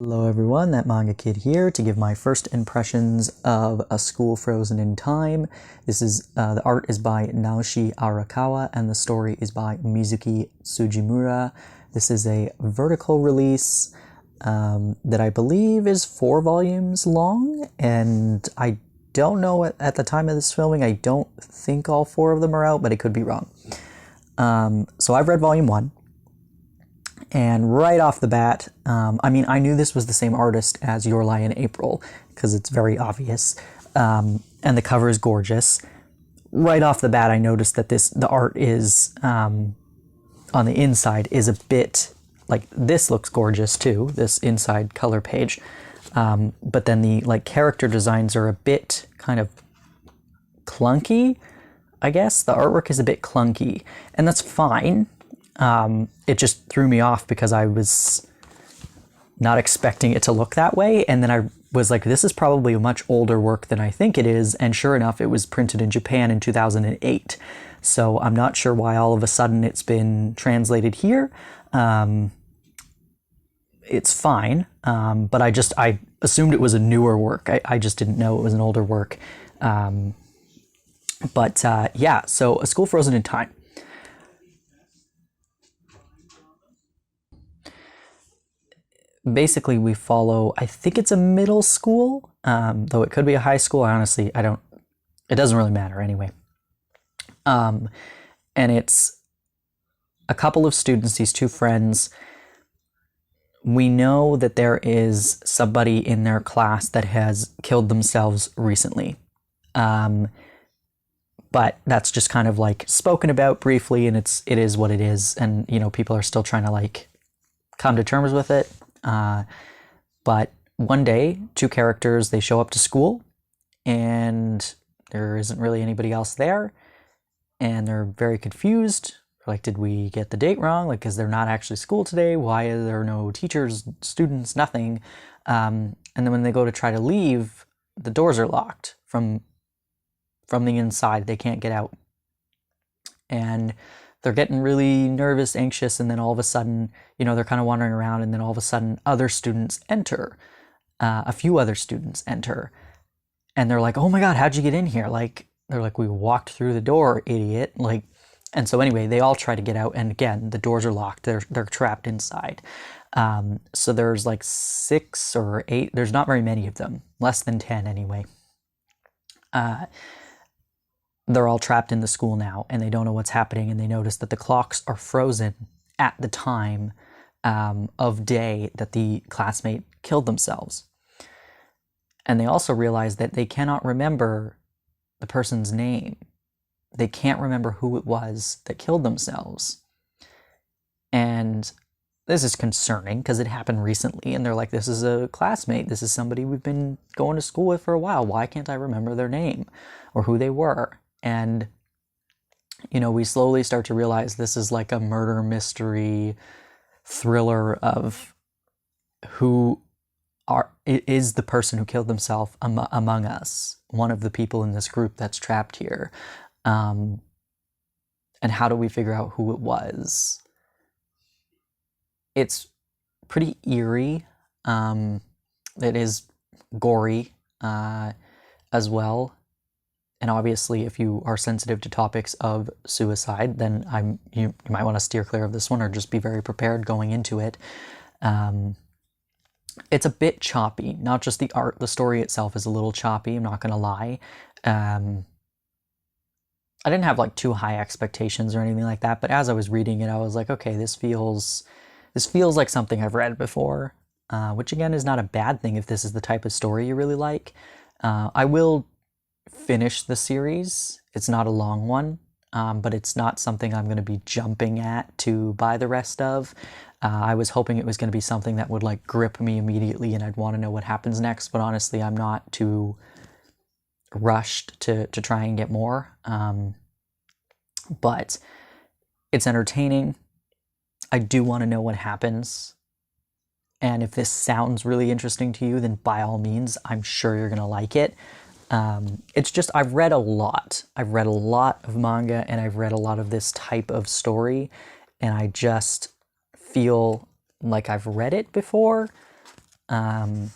Hello everyone, that Manga Kid here to give my first impressions of A School Frozen in Time. This is the art is by Naoshi Arakawa and the story is by Mizuki Tsujimura. This is a vertical release that I believe is 4 volumes long, and I don't know at the time of this filming. I don't think all 4 of them are out, but I could be wrong. So I've read volume 1. And right off the bat, I knew this was the same artist as Your Lie in April, because it's very obvious, and the cover is gorgeous. Right off the bat, I noticed that the art is, on the inside, is a bit, like, this looks gorgeous too, this inside color page, but then the, character designs are a bit kind of clunky, I guess. The artwork is a bit clunky, and that's fine. It just threw me off because I was not expecting it to look that way. And then I was like, this is probably a much older work than I think it is. And sure enough, it was printed in Japan in 2008. So I'm not sure why all of a sudden it's been translated here. It's fine. But I assumed it was a newer work. I just didn't know it was an older work. Yeah, so A School Frozen in Time. Basically, we follow, I think it's a middle school, though it could be a high school. Honestly, it doesn't really matter anyway. And it's a couple of students, these 2 friends. We know that there is somebody in their class that has killed themselves recently. But that's just kind of spoken about briefly, and it is what it is. And, people are still trying to come to terms with it. But one day, 2 characters, they show up to school and there isn't really anybody else there, and they're very confused. Did we get the date wrong? Because they're not actually school today. Why are there no teachers, students, nothing? And then when they go to try to leave, the doors are locked from the inside. They can't get out. And they're getting really nervous, anxious, and then all of a sudden, they're kind of wandering around, and then all of a sudden other students enter. A few other students enter. And they're like, oh my God, how'd you get in here? They're like, we walked through the door, idiot. And so anyway, they all try to get out, and again, the doors are locked. They're trapped inside. So there's 6 or 8, there's not very many of them, less than 10 anyway. They're all trapped in the school now, and they don't know what's happening, and they notice that the clocks are frozen at the time of day that the classmate killed themselves. And they also realize that they cannot remember the person's name. They can't remember who it was that killed themselves. And this is concerning because it happened recently, and they're like, this is a classmate. This is somebody we've been going to school with for a while. Why can't I remember their name or who they were? And, we slowly start to realize this is like a murder mystery thriller of who is the person who killed themselves among us, one of the people in this group that's trapped here. And how do we figure out who it was? It's pretty eerie. It is gory as well. And obviously, if you are sensitive to topics of suicide, then you might want to steer clear of this one, or just be very prepared going into it. It's a bit choppy, not just the art. The story itself is a little choppy, I'm not going to lie. I didn't have too high expectations or anything like that, but as I was reading it, I was like, okay, this feels like something I've read before, which again is not a bad thing if this is the type of story you really like. I will finish the series. It's not a long one, but it's not something I'm going to be jumping at to buy the rest of. I was hoping it was going to be something that would grip me immediately and I'd want to know what happens next, but honestly, I'm not too rushed to try and get more. But it's entertaining. I do want to know what happens. And if this sounds really interesting to you, then by all means, I'm sure you're going to like it. It's just, I've read a lot. I've read a lot of manga, and I've read a lot of this type of story, and I just feel like I've read it before, or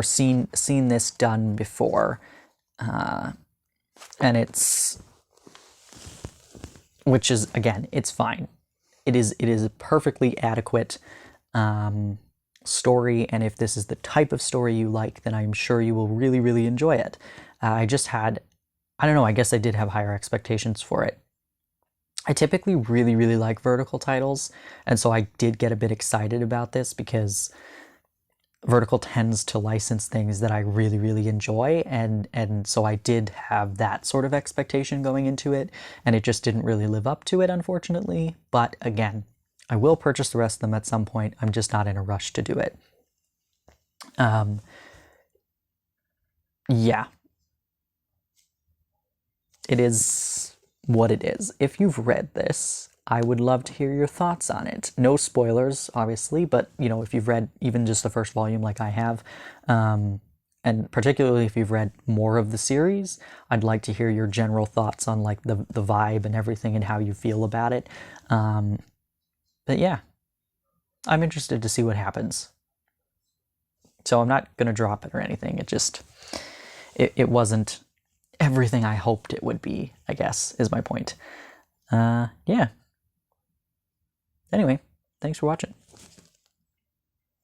seen this done before, and which is, again, it's fine. It is a perfectly adequate story, and if this is the type of story you like, then I'm sure you will really, really enjoy it. I don't know, I guess I did have higher expectations for it. I typically really, really like vertical titles, and so I did get a bit excited about this because Vertical tends to license things that I really, really enjoy, and so I did have that sort of expectation going into it, and it just didn't really live up to it, unfortunately. But again, I will purchase the rest of them at some point. I'm just not in a rush to do it. Yeah. It is what it is. If you've read this, I would love to hear your thoughts on it. No spoilers, obviously, but, you know, if you've read even just the first volume like I have, and particularly if you've read more of the series, I'd like to hear your general thoughts on, like, the vibe and everything and how you feel about it. But yeah, I'm interested to see what happens. So I'm not going to drop it or anything. It wasn't everything I hoped it would be, I guess, is my point. Yeah. Anyway, thanks for watching.